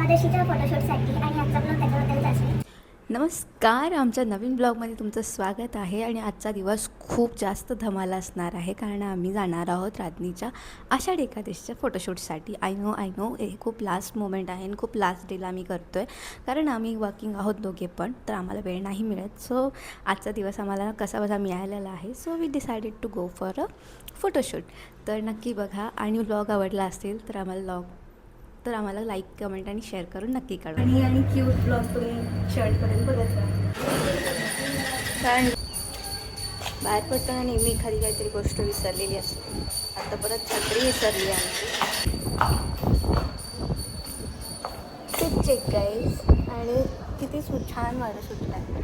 एकादशीच्या फोटोशूटसाठी आणि आजचा ब्लॉग त्याच्याबद्दलच असेल. नमस्कार, आमच्या नवीन ब्लॉगमध्ये तुमचं स्वागत आहे. आणि आजचा दिवस खूप जास्त धमाल असणार आहे, कारण आम्ही जाणार आहोत राधनीच्या आषाढी एकादशीच्या फोटोशूटसाठी. आय नो हे खूप लास्ट मोमेंट आहे आणि खूप लास्ट डेला आम्ही करतो आहे, कारण आम्ही वर्किंग आहोत दोघे पण, तर आम्हाला वेळ नाही मिळत. सो आजचा दिवस आम्हाला कसा मिळालेला आहे. So we decided to go for a photoshoot. तर नक्की बघा, आणि ब्लॉग आवडला असेल तर आम्हाला लाईक, कमेंट आणि शेअर करून नक्की कळवा. आणि क्यूट ब्लॉग तुम्ही शर्टपर्यंत बघत राहा, कारण बाहेर पडताना नेहमी एखादी काहीतरी गोष्ट विसरलेली असते. आता परत छत्री विसरली आमची. चेक गाईज, आणि किती छान वारं सुटलं आहे.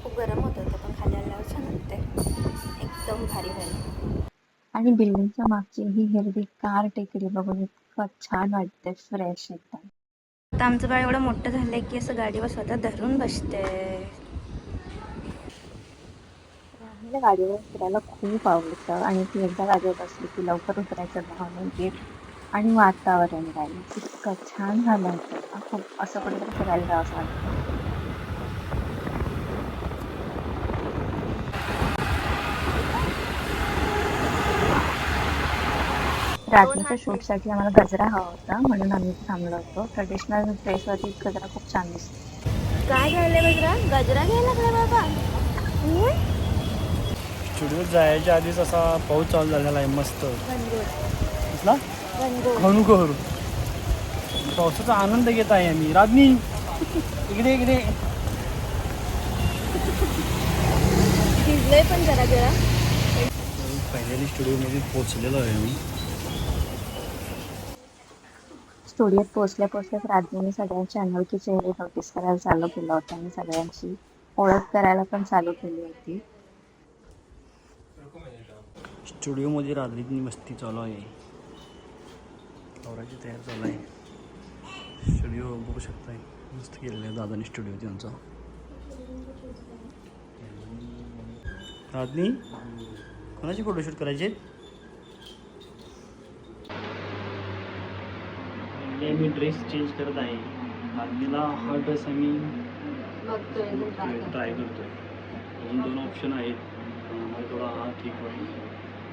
खूप गरम होतं होतं, पण खाली आल्यावर छान वाटते, एकदम भारी भारी. आणि बिल्डिंगच्या मागची ही हिरवीगार टेकडी बघून इतकं छान वाटते, फ्रेश एकदम. आता आमचं बाळ एवढं मोठं झालंय की असं गाडीवर स्वतः धरून बसते. मला गाडीवर फिरायला खूप आवडतं, आणि ती एकदा गाडीवर बसली की लवकर उतरायचं भाव नाही. आणि वातावरण राहिलं इतकं छान झालं होतं, खूप असं कुठेतरी फिरायला जावं असं वाटतं. रात्रीच्या शूटसाठी आम्हाला गजरा हवा होता, म्हणून आम्ही इथे थांबलो होतो. ट्रेडिशनल ड्रेसवरती गजरा खूप छान दिसतो. काय घ्यायला गजरा घ्यायला लागला बाबा. स्टुडिओत जायच्या आधीच असा पाऊस चालू झालेला आहे मस्त. कसला खणूकर पावसाचा आनंद घेत आहे आम्ही. राधनी इकडे इकडे. भिजलोय पण जरा जरा. फायनली स्टुडिओमध्ये पोहोचलेलो आहे मी. स्टुडिओत पोहोचल्याच राधनीने सगळ्यांचे अनोळखी चेहरे नोटीस करायला चालू केलं होतं, आणि सगळ्यांची ओळख करायला पण चालू केली होती. स्टुडिओमध्ये राधनीची मस्ती चालू आहे, आवराची तयार चालू आहे. स्टुडिओ बघू शकताय, मस्त केलेलं आहे दादानी स्टुडिओ त्यांचा. राधनी कोणाची फोटोशूट करायचे? मी ड्रेस चेंज करत आहे. राधनीला हा ड्रेस आम्ही ट्राय करतोय. अजून 2 ऑप्शन आहेत. मला थोडा हा ठीक वाटतो,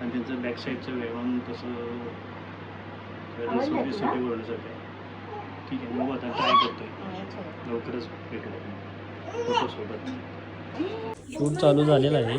आणि त्यांचं बॅक साईडचं वेगळं तसं ड्रेसवरती सुटेबल आहे. ठीक आहे, मग आता ट्राय करतोय. लवकरच भेटू फोटोसोबत. शूट चालू झालेलं आहे.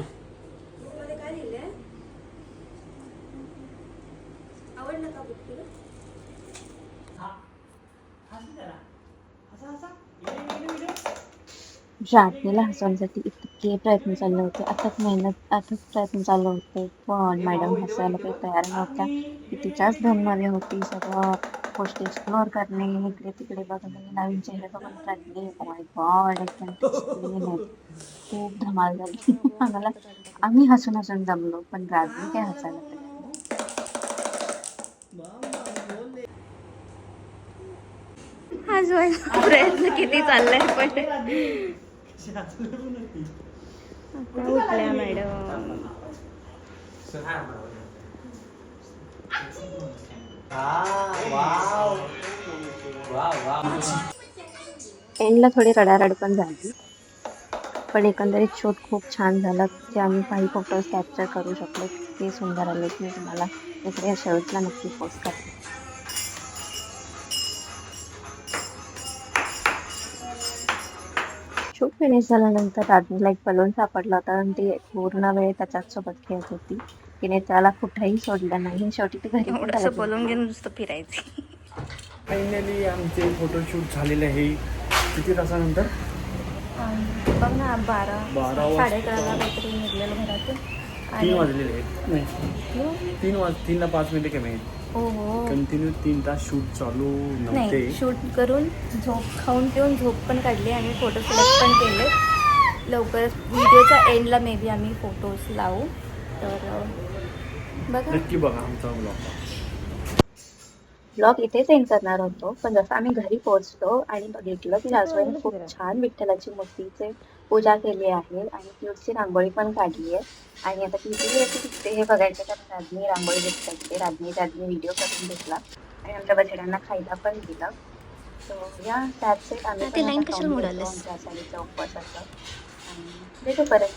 राधनीला हसवण्यासाठी इतके प्रयत्न चालले होते, अथक प्रयत्न चालले होते, पण मॅडम हसायला काही तयार नव्हत्या. ती तिच्याच धनमध्ये होती. सगळं गोष्टी एक्सप्लोअर करणे, इकडे तिकडे बघणे, नवीन चेहरे बघून राधनी ओ माय गॉड एकदम खूप धमाल झाली. आम्ही हसून जमलो, पण राधनी काय हसायला तयार नाही. हसवायचा प्रयत्न किती चाललाय, पण उठल्या मॅडम. एंडला थोडी रडारड पण झाली, पण एकंदरीत शूट खूप छान झाला. जे आम्ही काही फोटोज कॅप्चर करू शकलो ते सुंदर आले. मी तुम्हाला इकडे या शेवटला नक्की पोस्ट करते. शूट फिनिश झाल्यानंतर राधनीला एक बलून सापडला होता, आणि ती पूर्ण वेळ त्याच्याच सोबत खेळत होती. तिने त्याला कुठेही सोडलं नाही. शेवटी ती घरी पण एवढंसं बोलून घेऊन नुसतं फिरायची. फायनली आमचे फोटोशूट झालेले आहे. किती तासानंतर? बघ ना, 12 वाजता. 11:30ला काहीतरी निघलेलं घरातून. 3 वाजलेले आहेत. नाही, 3ला 5 मिनिटं कमी आहेत. हो कंटिन्यू 3 तास शूट चालू नव्हते. नाही, शूट करून खाऊन पिऊन झोप पण काढली आणि फोटो सिलेक्ट पण केले. लवकरच व्हिडिओच्या एंडला मे बी आम्ही फोटोज लावू, तर बघा. नक्की बघा आमचा ब्लॉग इथेच एंड करणार होतो, पण जसं आम्ही घरी पोहोचलो आणि बघितलं की राजवाईने खूप छान विठ्ठलाची मूर्तीचे पूजा केली आहे, आणि क्यूटची रांगोळी पण काढली आहे. आणि आता किती दिवस दिसते हे बघायचं, कारण राधनी रांगोळी दिसते. राधनी व्हिडिओ करून घेतला. आणि आमच्या बछड्यांना खायला पण दिलं. सो या त्याच आम्ही ते पण line आता कशाला खाऊन उडालीस? घेतो आमच्या आषाढीच्या उपवासाचं आणि भेटू परत.